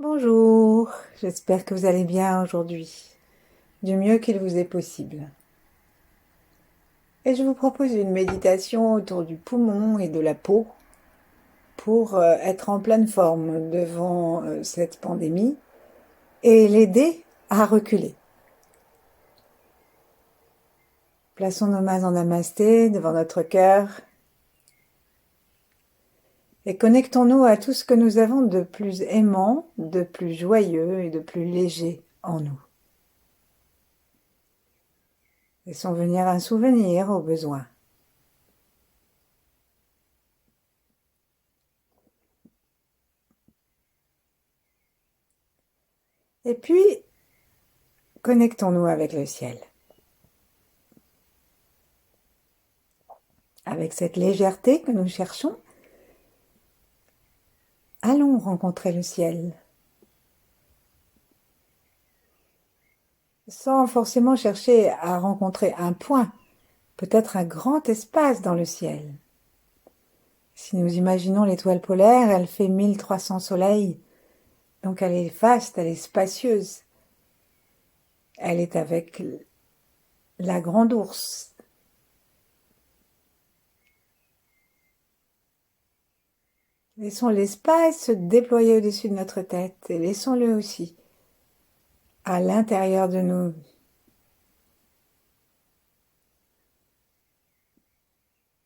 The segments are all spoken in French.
Bonjour, j'espère que vous allez bien aujourd'hui, du mieux qu'il vous est possible. Et je vous propose une méditation autour du poumon et de la peau pour être en pleine forme devant cette pandémie et l'aider à reculer. Plaçons nos mains en namasté devant notre cœur et connectons-nous à tout ce que nous avons de plus aimant, de plus joyeux et de plus léger en nous. Laissons venir un souvenir au besoin. Et puis, connectons-nous avec le ciel. Avec cette légèreté que nous cherchons, allons rencontrer le ciel, sans forcément chercher à rencontrer un point, peut-être un grand espace dans le ciel. Si nous imaginons l'étoile polaire, elle fait 1300 soleils, donc elle est vaste, elle est spacieuse. Elle est avec la grande ours. Laissons l'espace se déployer au-dessus de notre tête et laissons-le aussi à l'intérieur de nous.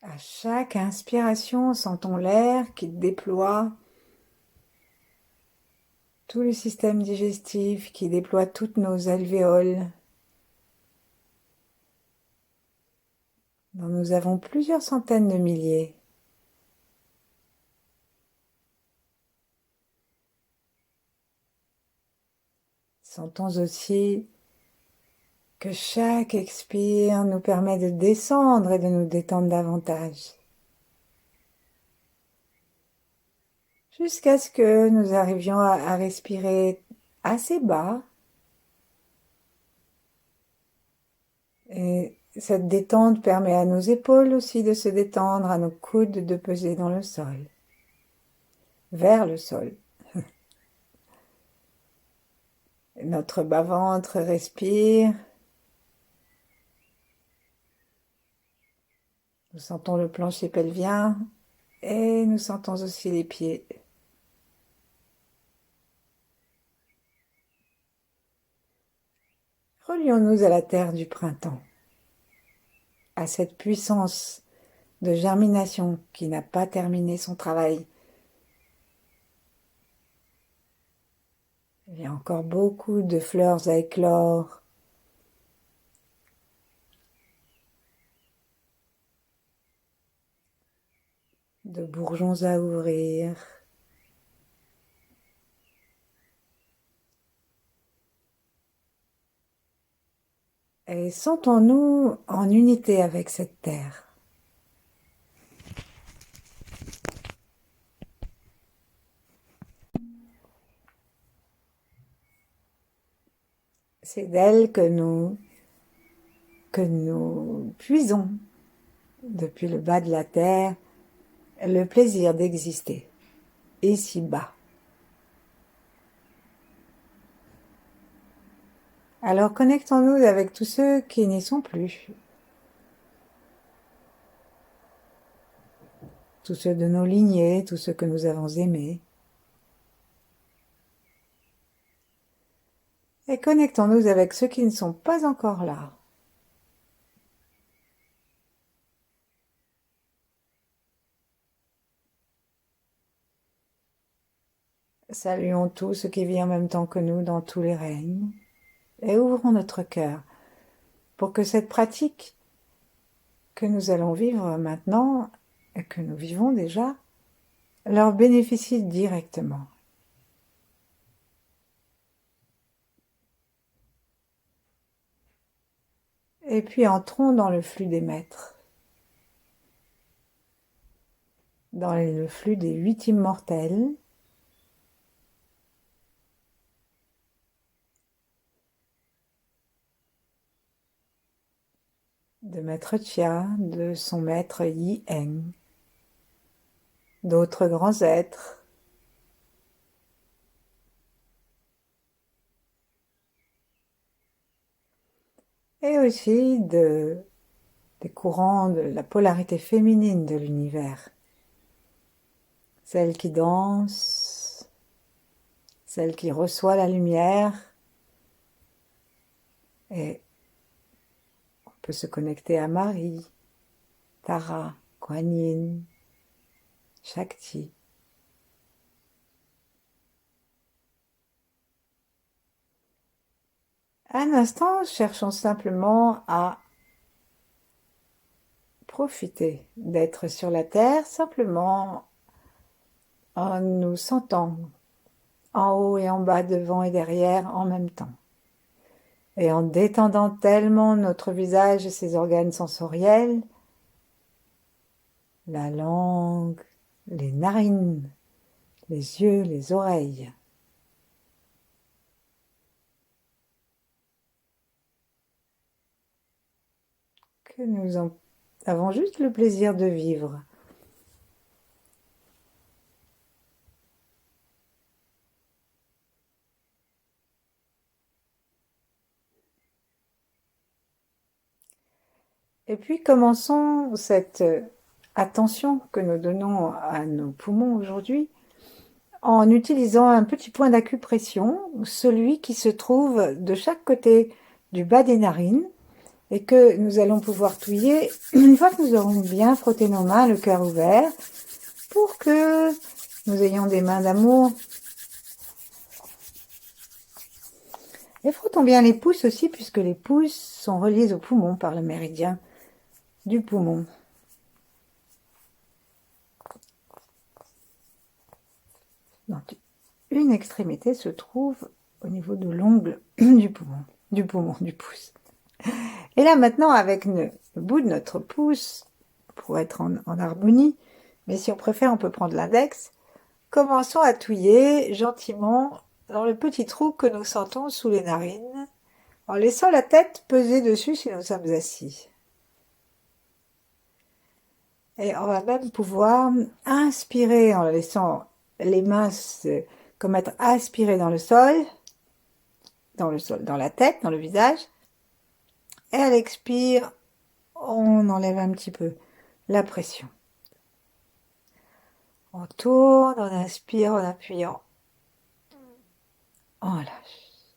À chaque inspiration, sentons l'air qui déploie tout le système digestif, qui déploie toutes nos alvéoles, dont nous avons plusieurs centaines de milliers. Sentons aussi que chaque expire nous permet de descendre et de nous détendre davantage, jusqu'à ce que nous arrivions à respirer assez bas. Et cette détente permet à nos épaules aussi de se détendre, à nos coudes de peser dans le sol, vers le sol. Notre bas-ventre respire. Nous sentons le plancher pelvien et nous sentons aussi les pieds. Relions-nous à la terre du printemps, à cette puissance de germination qui n'a pas terminé son travail. Il y a encore beaucoup de fleurs à éclore, de bourgeons à ouvrir. Et sentons-nous en unité avec cette terre. C'est d'elle que nous puisons depuis le bas de la terre le plaisir d'exister ici-bas. Alors connectons-nous avec tous ceux qui n'y sont plus, tous ceux de nos lignées, tous ceux que nous avons aimés. Et connectons-nous avec ceux qui ne sont pas encore là. Saluons tout ce qui vit en même temps que nous dans tous les règnes et ouvrons notre cœur pour que cette pratique que nous allons vivre maintenant et que nous vivons déjà leur bénéficie directement. Et puis entrons dans le flux des maîtres, dans le flux des 8 immortels, de Maître Chia, de son maître Yi Heng, d'autres grands êtres, aussi des courants de la polarité féminine de l'univers. Celle qui danse, celle qui reçoit la lumière, et on peut se connecter à Marie, Tara, Kuan Yin, Shakti. Un instant, cherchons simplement à profiter d'être sur la terre, simplement en nous sentant en haut et en bas, devant et derrière en même temps. Et en détendant tellement notre visage et ses organes sensoriels, la langue, les narines, les yeux, les oreilles. Que nous en avons juste le plaisir de vivre. Et puis commençons cette attention que nous donnons à nos poumons aujourd'hui en utilisant un petit point d'acupression, celui qui se trouve de chaque côté du bas des narines et que nous allons pouvoir touiller une fois que nous aurons bien frotté nos mains, le cœur ouvert, pour que nous ayons des mains d'amour. Et frottons bien les pouces aussi, puisque les pouces sont reliés au poumon par le méridien du poumon. Donc, une extrémité se trouve au niveau de l'ongle du pouce. Et là maintenant, avec le bout de notre pouce, pour être en harmonie, mais si on préfère, on peut prendre l'index, commençons à touiller gentiment dans le petit trou que nous sentons sous les narines, en laissant la tête peser dessus si nous sommes assis. Et on va même pouvoir inspirer en laissant les mains comme être aspirées dans le sol, dans la tête, dans le visage. Et à l'expire, on enlève un petit peu la pression. On tourne, on inspire en appuyant. On lâche.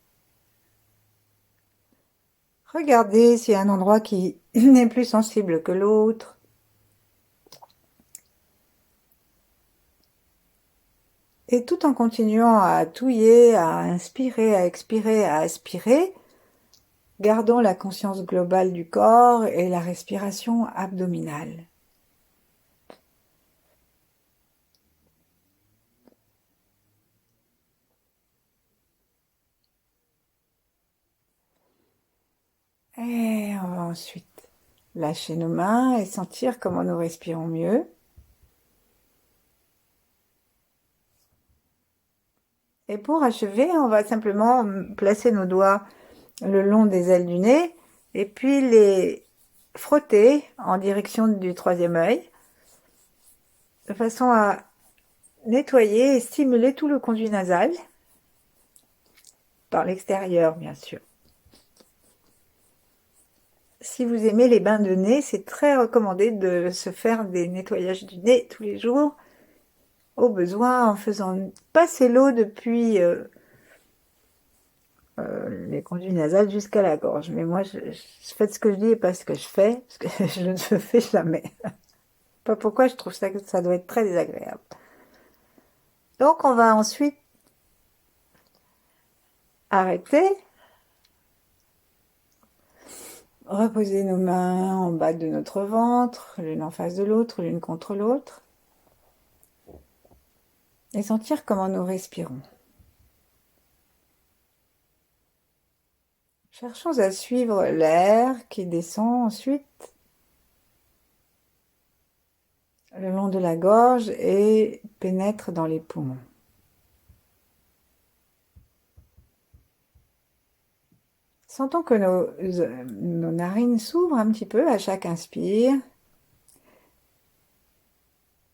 Regardez s'il y a un endroit qui est plus sensible que l'autre. Et tout en continuant à touiller, à inspirer, à expirer, à aspirer, gardons la conscience globale du corps et la respiration abdominale. Et on va ensuite lâcher nos mains et sentir comment nous respirons mieux. Et pour achever, on va simplement placer nos doigts le long des ailes du nez et puis les frotter en direction du troisième œil de façon à nettoyer et stimuler tout le conduit nasal par l'extérieur, bien sûr. Si vous aimez les bains de nez, c'est très recommandé de se faire des nettoyages du nez tous les jours, au besoin en faisant passer l'eau depuis les conduits nasales jusqu'à la gorge. Mais moi, je fais ce que je dis et pas ce que je fais, parce que je ne le fais jamais. Pas pourquoi je trouve ça que ça doit être très désagréable. Donc, on va ensuite arrêter, reposer nos mains en bas de notre ventre, l'une en face de l'autre, l'une contre l'autre, et sentir comment nous respirons. Cherchons à suivre l'air qui descend ensuite le long de la gorge et pénètre dans les poumons. Sentons que nos narines s'ouvrent un petit peu à chaque inspire.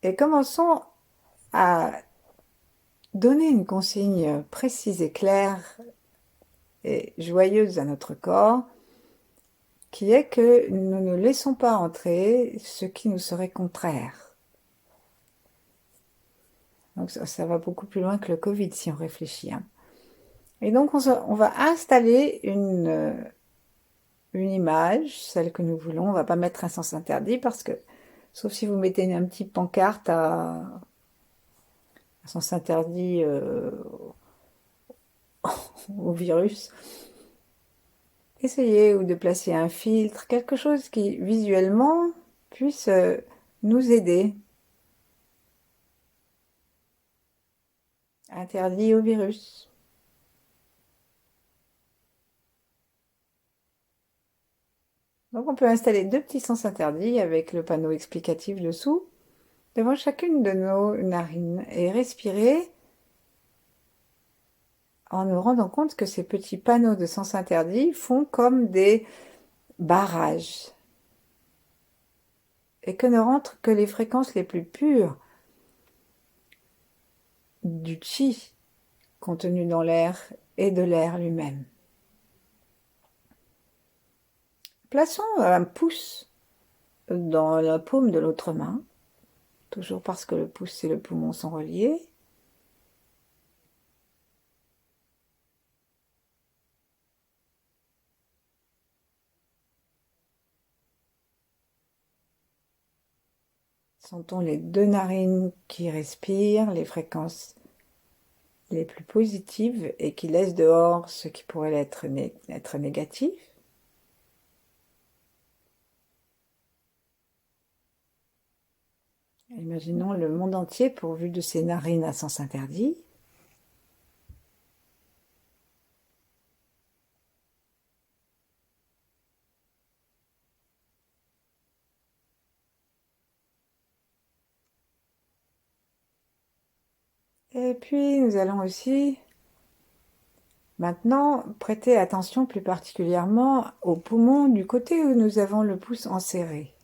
Et commençons à donner une consigne précise et claire et joyeuse à notre corps qui est que nous ne laissons pas entrer ce qui nous serait contraire. Donc ça va beaucoup plus loin que le Covid si on réfléchit, hein. Et donc on va installer une image, celle que nous voulons. On va pas mettre un sens interdit parce que, sauf si vous mettez un petit pancarte à un sens interdit au virus, essayez ou de placer un filtre, quelque chose qui visuellement puisse nous aider. Interdit au virus. Donc on peut installer deux petits sens interdits avec le panneau explicatif dessous, devant chacune de nos narines et respirer en nous rendant compte que ces petits panneaux de sens interdits font comme des barrages et que ne rentrent que les fréquences les plus pures du chi contenu dans l'air et de l'air lui-même. Plaçons un pouce dans la paume de l'autre main, toujours parce que le pouce et le poumon sont reliés. Sentons les deux narines qui respirent, les fréquences les plus positives et qui laissent dehors ce qui pourrait être négatif. Imaginons le monde entier pourvu de ces narines à sens interdit. Et puis nous allons aussi maintenant prêter attention plus particulièrement aux poumons du côté où nous avons le pouce enserré.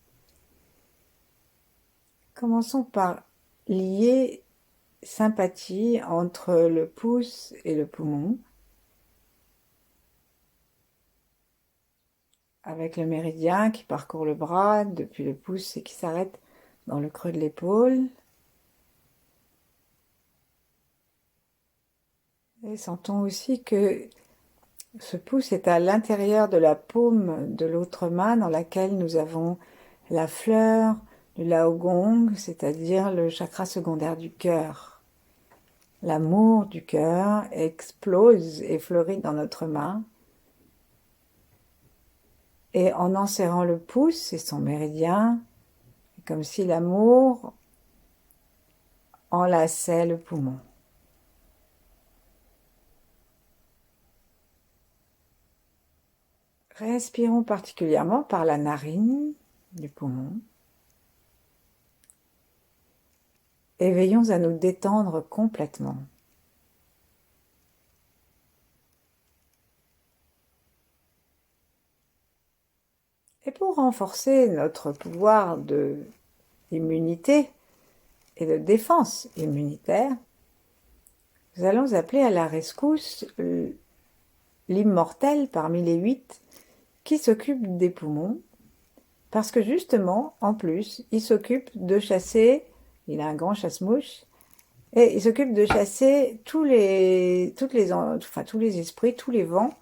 Commençons par lier sympathie entre le pouce et le poumon, avec le méridien qui parcourt le bras depuis le pouce et qui s'arrête dans le creux de l'épaule. Et sentons aussi que ce pouce est à l'intérieur de la paume de l'autre main dans laquelle nous avons la fleur du Laogong, c'est-à-dire le chakra secondaire du cœur. L'amour du cœur explose et fleurit dans notre main. Et en enserrant le pouce et son méridien, comme si l'amour enlaçait le poumon. Respirons particulièrement par la narine du poumon. Et veillons à nous détendre complètement. Et pour renforcer notre pouvoir d'immunité et de défense immunitaire, nous allons appeler à la rescousse l'immortel parmi les 8 qui s'occupe des poumons, parce que justement, en plus, il s'occupe de chasser, il a un grand chasse-mouche, et il s'occupe de chasser tous les esprits, tous les vents,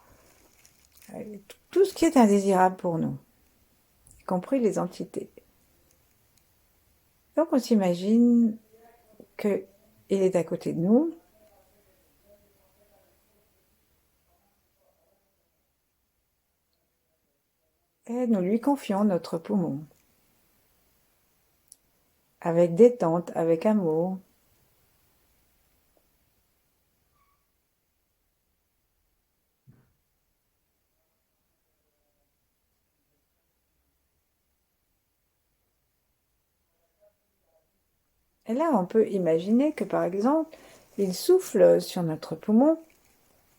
tout ce qui est indésirable pour nous, y compris les entités. Donc on s'imagine qu'il est à côté de nous, et nous lui confions notre poumon, avec détente, avec amour. Et là, on peut imaginer que, par exemple, il souffle sur notre poumon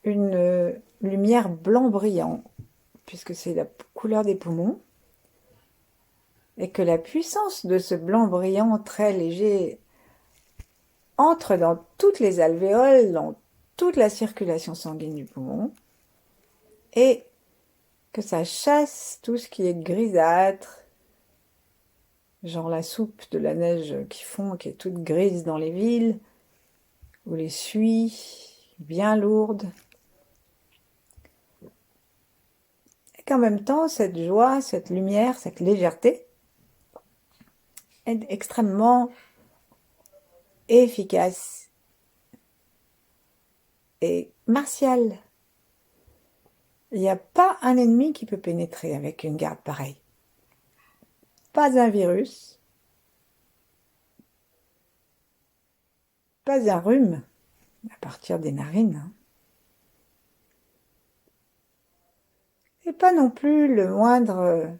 une lumière blanc brillant, puisque c'est la couleur des poumons, et que la puissance de ce blanc brillant très léger entre dans toutes les alvéoles, dans toute la circulation sanguine du poumon, et que ça chasse tout ce qui est grisâtre, genre la soupe de la neige qui fond, qui est toute grise dans les villes, ou les suies bien lourdes. Et qu'en même temps, cette joie, cette lumière, cette légèreté est extrêmement efficace et martiale. Il n'y a pas un ennemi qui peut pénétrer avec une garde pareille. Pas un virus, pas un rhume, à partir des narines. Et pas non plus la moindre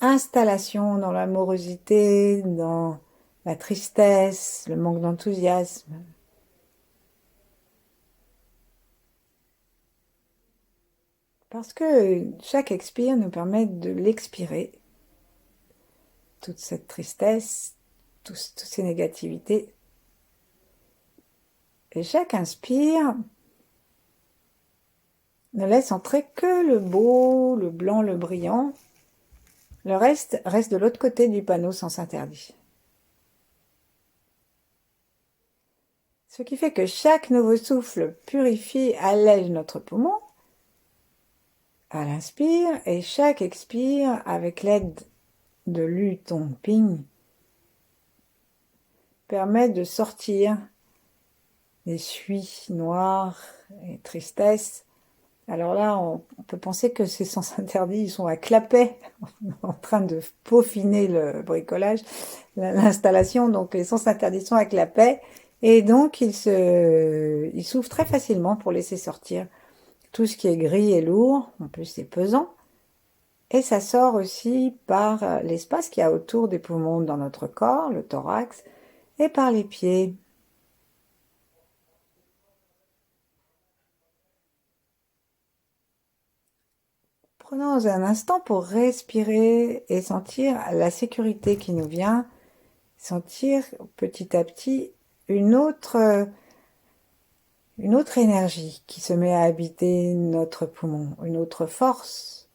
installation dans l'amorosité, dans la tristesse, le manque d'enthousiasme. Parce que chaque expire nous permet de l'expirer, toute cette tristesse, toutes ces négativités. Et chaque inspire ne laisse entrer que le beau, le blanc, le brillant. Le reste reste de l'autre côté du panneau sens interdit. Ce qui fait que chaque nouveau souffle purifie, allège notre poumon à l'inspire et chaque expire, avec l'aide de Lu Tong Ping, permet de sortir des suies noires et tristesse. Alors là, on peut penser que ces sens interdits, ils sont à clapet, en train de peaufiner le bricolage, l'installation. Donc les sens interdits sont à clapet, et donc ils s'ouvrent très facilement pour laisser sortir tout ce qui est gris et lourd. En plus, c'est pesant. Et ça sort aussi par l'espace qu'il y a autour des poumons dans notre corps, le thorax, et par les pieds. Prenons un instant pour respirer et sentir la sécurité qui nous vient, sentir petit à petit une autre énergie qui se met à habiter notre poumon, une autre force.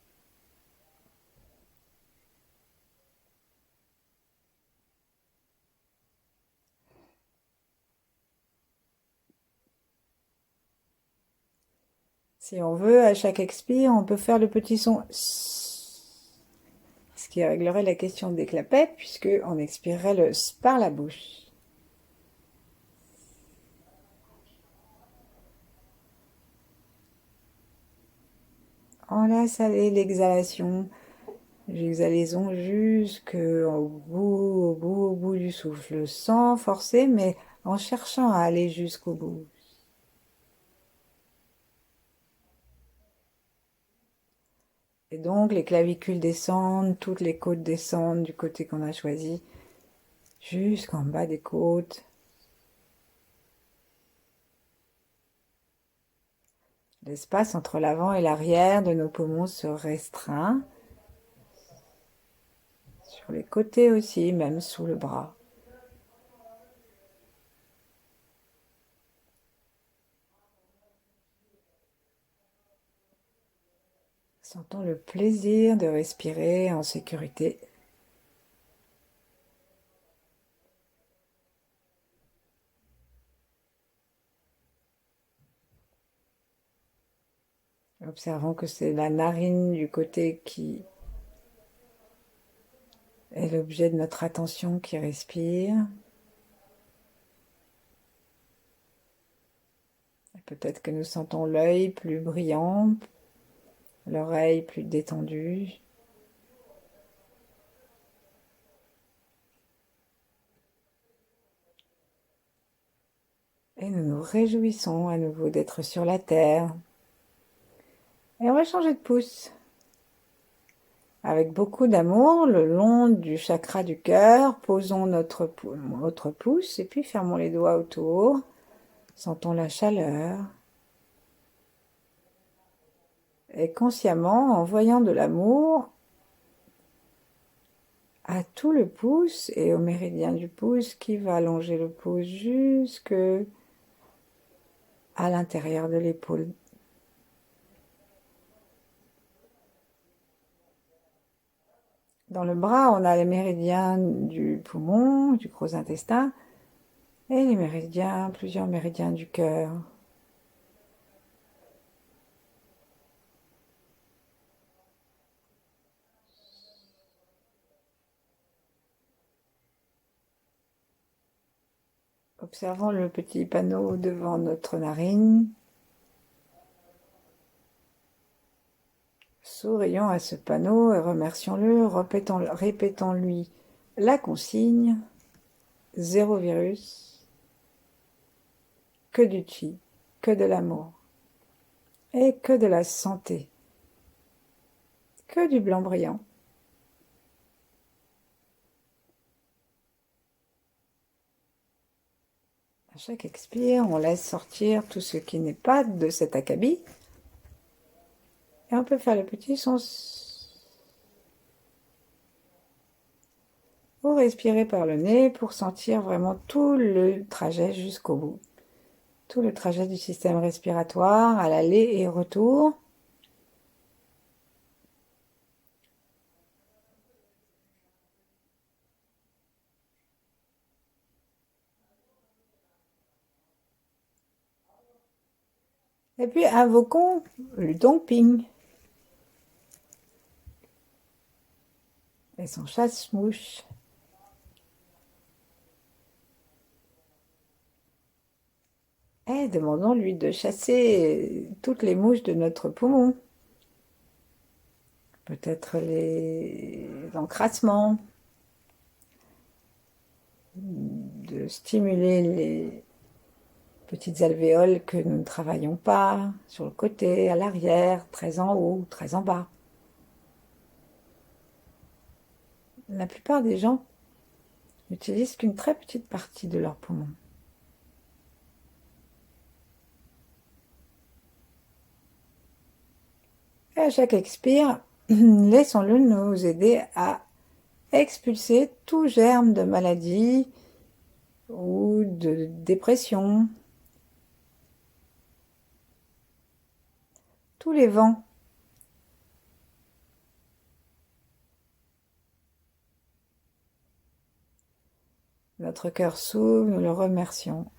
Si on veut, à chaque expire, on peut faire le petit son S, ce qui réglerait la question des clapettes, puisque on expirerait le S par la bouche. On laisse aller l'exhalation, l'exhalaison jusqu'au bout, au bout du souffle, sans forcer, mais en cherchant à aller jusqu'au bout. Et donc, les clavicules descendent, toutes les côtes descendent du côté qu'on a choisi, jusqu'en bas des côtes. L'espace entre l'avant et l'arrière de nos poumons se restreint. Sur les côtés aussi, même sous le bras. Sentons le plaisir de respirer en sécurité. Observons que c'est la narine du côté qui est l'objet de notre attention qui respire. Peut-être que nous sentons l'œil plus brillant, l'oreille plus détendue. Et nous nous réjouissons à nouveau d'être sur la terre. Et on va changer de pouce. Avec beaucoup d'amour, le long du chakra du cœur, posons notre pouce et puis fermons les doigts autour. Sentons la chaleur. Et consciemment, en voyant de l'amour à tout le pouce et au méridien du pouce qui va allonger le pouce jusque à l'intérieur de l'épaule. Dans le bras, on a les méridiens du poumon, du gros intestin, et les méridiens, plusieurs méridiens du cœur. Observons le petit panneau devant notre narine. Sourions à ce panneau et remercions-le, répétons-lui la consigne, zéro virus, que du chi, que de l'amour, et que de la santé, que du blanc brillant. À chaque expire, on laisse sortir tout ce qui n'est pas de cet acabit. Et on peut faire le petit son ou respirer par le nez pour sentir vraiment tout le trajet jusqu'au bout. Tout le trajet du système respiratoire à l'aller et retour. Et puis invoquons le Dongping et son chasse-mouche. Et demandons-lui de chasser toutes les mouches de notre poumon. Peut-être les encrassements, de stimuler les petites alvéoles que nous ne travaillons pas, sur le côté, à l'arrière, très en haut, très en bas. La plupart des gens n'utilisent qu'une très petite partie de leur poumon. Et à chaque expire, laissons-le nous aider à expulser tout germe de maladie ou de dépression, tous les vents. Notre cœur s'ouvre, nous le remercions.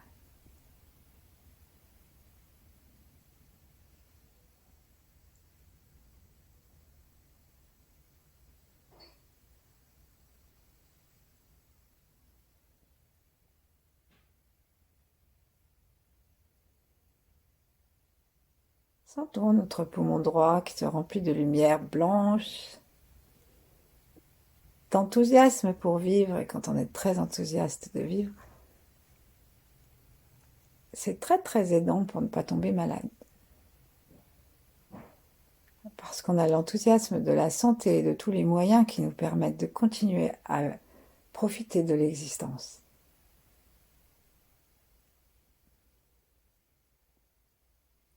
Sentons notre poumon droit qui se remplit de lumière blanche, d'enthousiasme pour vivre. Et quand on est très enthousiaste de vivre, c'est très très aidant pour ne pas tomber malade. Parce qu'on a l'enthousiasme de la santé et de tous les moyens qui nous permettent de continuer à profiter de l'existence.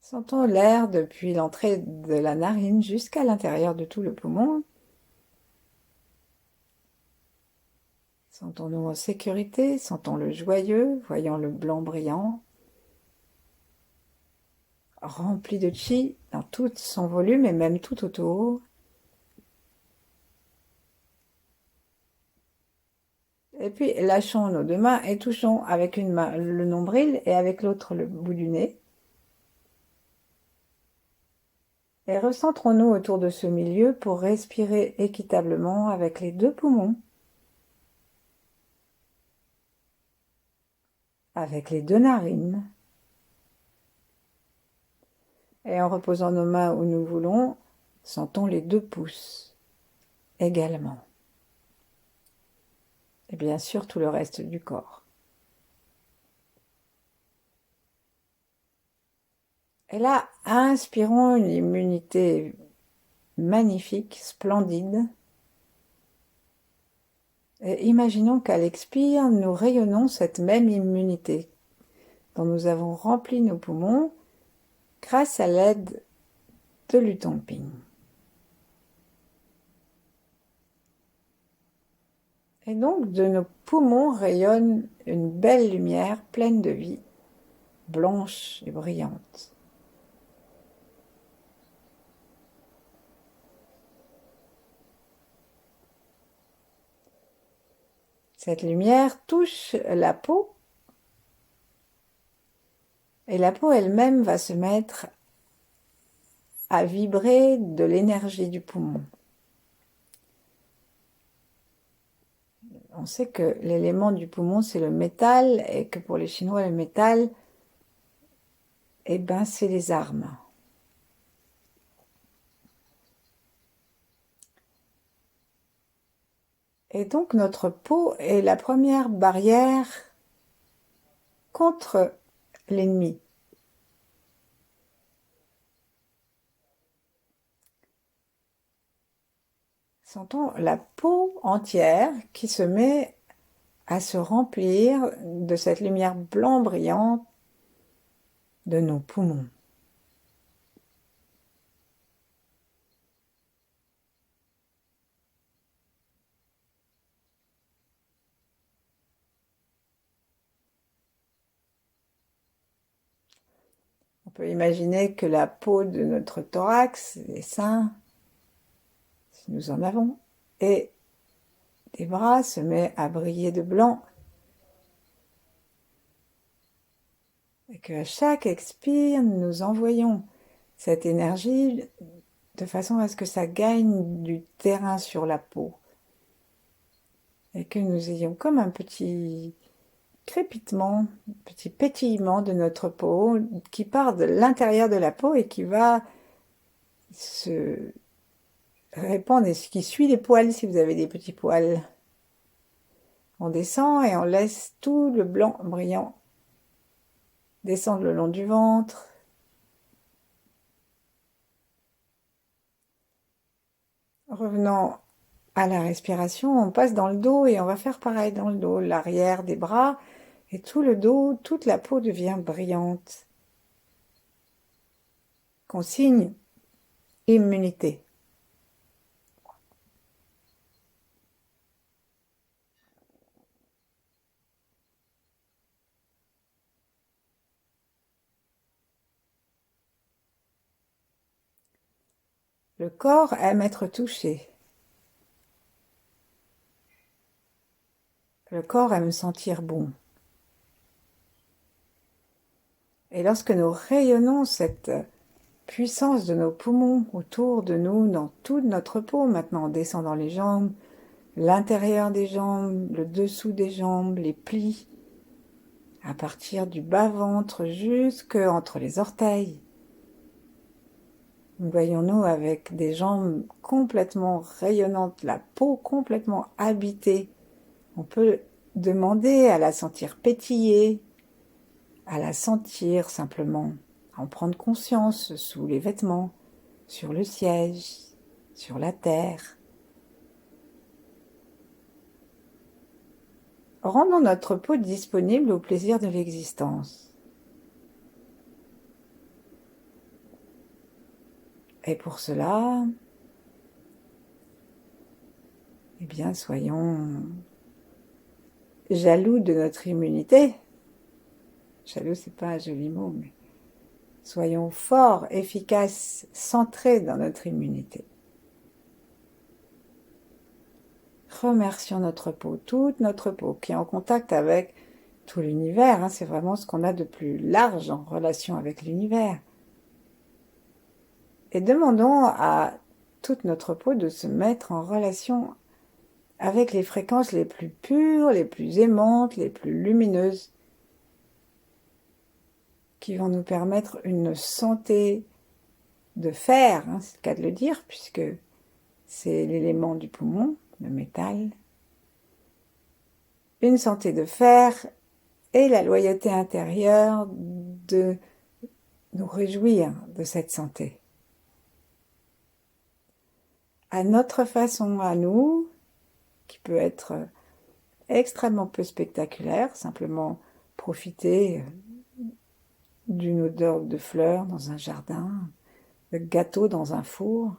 Sentons l'air depuis l'entrée de la narine jusqu'à l'intérieur de tout le poumon. Sentons-nous en sécurité, sentons-le joyeux, voyons le blanc brillant, rempli de chi dans tout son volume et même tout autour. Et puis lâchons nos deux mains et touchons avec une main le nombril et avec l'autre le bout du nez. Et recentrons-nous autour de ce milieu pour respirer équitablement avec les deux poumons, avec les deux narines. Et en reposant nos mains où nous voulons, sentons les deux pouces également. Et bien sûr tout le reste du corps. Et là, inspirons une immunité magnifique, splendide. Et imaginons qu'à l'expire, nous rayonnons cette même immunité dont nous avons rempli nos poumons grâce à l'aide de l'Utongping. Et donc, de nos poumons rayonne une belle lumière pleine de vie, blanche et brillante. Cette lumière touche la peau et la peau elle-même va se mettre à vibrer de l'énergie du poumon. On sait que l'élément du poumon, c'est le métal, et que pour les Chinois, le métal, eh ben, c'est les armes. Et donc, notre peau est la première barrière contre l'ennemi. Sentons la peau entière qui se met à se remplir de cette lumière blanc brillante de nos poumons. On peut imaginer que la peau de notre thorax, des seins, si nous en avons, et des bras se met à briller de blanc. Et qu'à chaque expire, nous envoyons cette énergie de façon à ce que ça gagne du terrain sur la peau. Et que nous ayons comme un petit crépitement, un petit pétillement de notre peau qui part de l'intérieur de la peau et qui va se répandre et qui suit les poils si vous avez des petits poils. On descend et on laisse tout le blanc brillant descendre le long du ventre. Revenons à la respiration, on passe dans le dos et on va faire pareil dans le dos, l'arrière des bras et tout le dos, toute la peau devient brillante. Consigne, immunité. Le corps aime être touché. Le corps aime sentir bon. Et lorsque nous rayonnons cette puissance de nos poumons autour de nous, dans toute notre peau, maintenant on descend dans les jambes, l'intérieur des jambes, le dessous des jambes, les plis, à partir du bas-ventre jusqu'entre les orteils. Nous voyons-nous avec des jambes complètement rayonnantes, la peau complètement habitée. On peut demander à la sentir pétiller, à la sentir simplement, à en prendre conscience sous les vêtements, sur le siège, sur la terre. Rendons notre peau disponible au plaisir de l'existence. Et pour cela, eh bien, soyons jaloux de notre immunité. Jaloux, c'est pas un joli mot, mais soyons forts, efficaces, centrés dans notre immunité. Remercions notre peau, toute notre peau, qui est en contact avec tout l'univers. C'est vraiment ce qu'on a de plus large en relation avec l'univers. Et demandons à toute notre peau de se mettre en relation avec les fréquences les plus pures, les plus aimantes, les plus lumineuses, qui vont nous permettre une santé de fer, c'est le cas de le dire, puisque c'est l'élément du poumon, le métal. Une santé de fer et la loyauté intérieure de nous réjouir de cette santé. À notre façon, à nous, qui peut être extrêmement peu spectaculaire, simplement profiter d'une odeur de fleurs dans un jardin, de gâteau dans un four.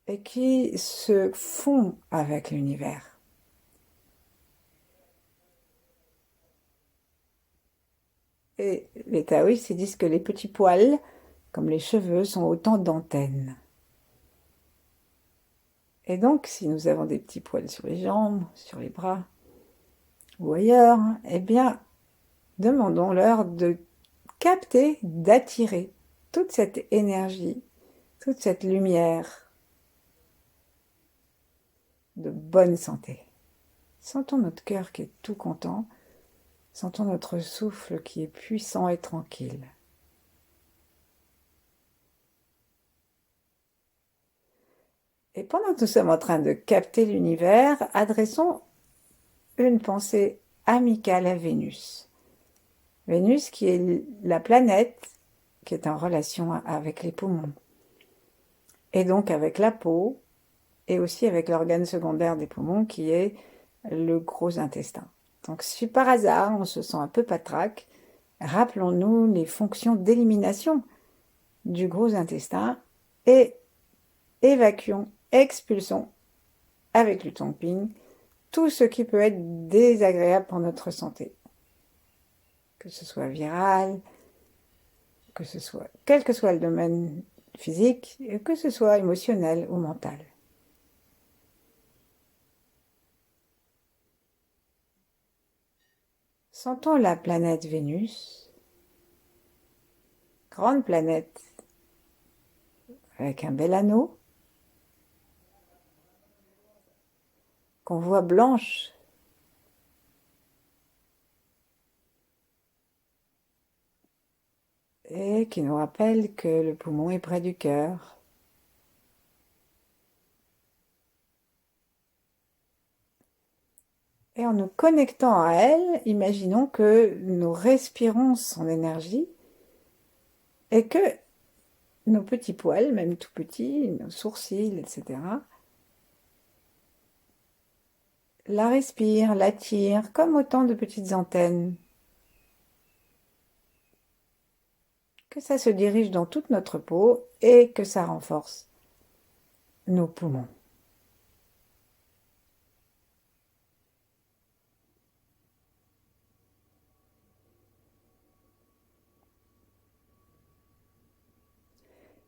Et qui se fond avec l'univers. Et les taoïstes disent que les petits poils, comme les cheveux, sont autant d'antennes. Et donc, si nous avons des petits poils sur les jambes, sur les bras ou ailleurs, eh bien, demandons-leur de capter, d'attirer toute cette énergie, toute cette lumière de bonne santé. Sentons notre cœur qui est tout content, sentons notre souffle qui est puissant et tranquille. Et pendant que nous sommes en train de capter l'univers, adressons une pensée amicale à Vénus. Vénus qui est la planète qui est en relation avec les poumons, et donc avec la peau, et aussi avec l'organe secondaire des poumons qui est le gros intestin. Donc si par hasard on se sent un peu patraque, rappelons-nous les fonctions d'élimination du gros intestin et évacuons, expulsons avec le tamping tout ce qui peut être désagréable pour notre santé. Que ce soit viral, que ce soit, quel que soit le domaine physique, et que ce soit émotionnel ou mental. Sentons la planète Vénus, grande planète avec un bel anneau, qu'on voit blanche, et qui nous rappelle que le poumon est près du cœur. Et en nous connectant à elle, imaginons que nous respirons son énergie et que nos petits poils, même tout petits, nos sourcils, etc., la respirent, l'attirent comme autant de petites antennes. Que ça se dirige dans toute notre peau et que ça renforce nos poumons.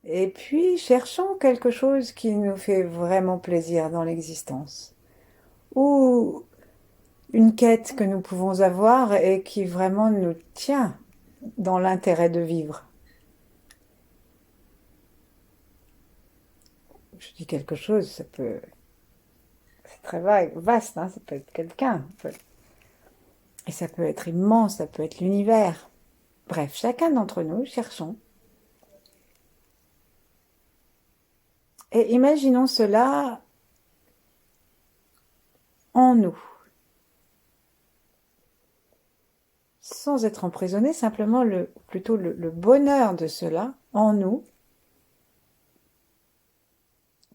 Et puis, cherchons quelque chose qui nous fait vraiment plaisir dans l'existence. Ou une quête que nous pouvons avoir et qui vraiment nous tient dans l'intérêt de vivre. Je dis quelque chose, ça peut... C'est très vague, vaste, hein, ça peut être quelqu'un. Et ça peut être immense, ça peut être l'univers. Bref, chacun d'entre nous, cherchons. Et imaginons cela en nous. Sans être emprisonné, simplement plutôt le bonheur de cela en nous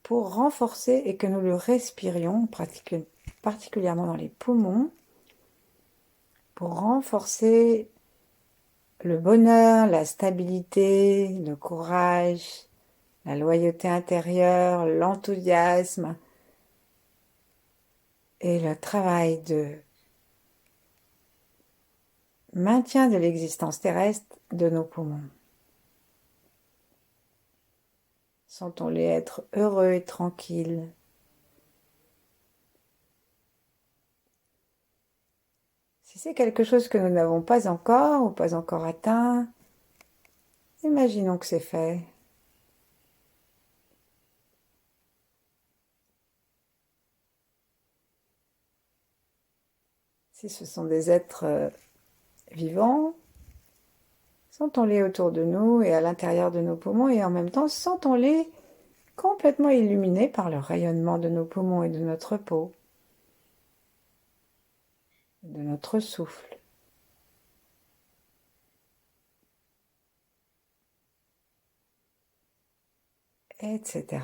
pour renforcer et que nous le respirions, particulièrement dans les poumons, pour renforcer le bonheur, la stabilité, le courage, la loyauté intérieure, l'enthousiasme et le travail de maintien de l'existence terrestre de nos poumons. Sentons-les être heureux et tranquilles. Si c'est quelque chose que nous n'avons pas encore ou pas encore atteint, imaginons que c'est fait. Si ce sont des êtres vivants, sentons-les autour de nous et à l'intérieur de nos poumons et en même temps, sentons-les complètement illuminés par le rayonnement de nos poumons et de notre peau, de notre souffle. Etc.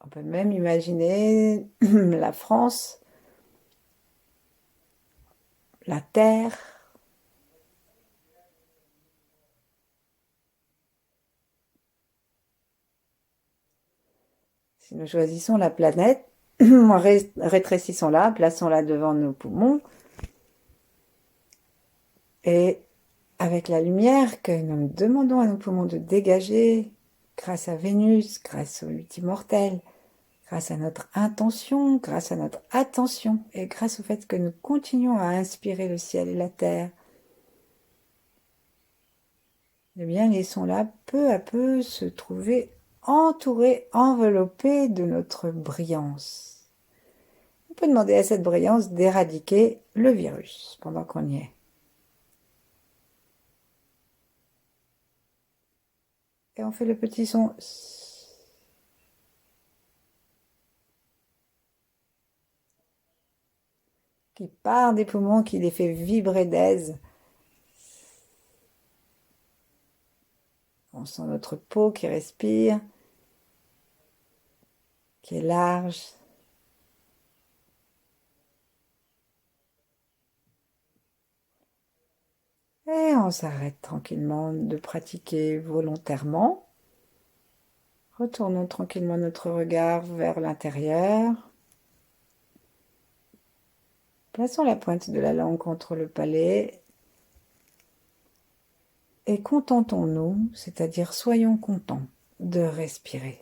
On peut même imaginer la France, la Terre, si nous choisissons la planète, rétrécissons-la, plaçons-la devant nos poumons et avec la lumière que nous demandons à nos poumons de dégager grâce à Vénus, grâce au multimortel, grâce à notre intention, grâce à notre attention et grâce au fait que nous continuons à inspirer le ciel et la terre, eh bien, laissons-la peu à peu se trouver entourée, enveloppée de notre brillance. On peut demander à cette brillance d'éradiquer le virus pendant qu'on y est. Et on fait le petit son qui part des poumons, qui les fait vibrer d'aise. On sent notre peau qui respire, qui est large. Et on s'arrête tranquillement de pratiquer volontairement. Retournons tranquillement notre regard vers l'intérieur. Plaçons la pointe de la langue contre le palais et contentons-nous, c'est-à-dire soyons contents de respirer.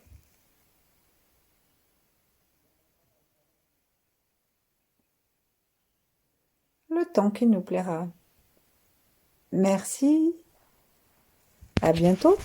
Le temps qui nous plaira. Merci, à bientôt.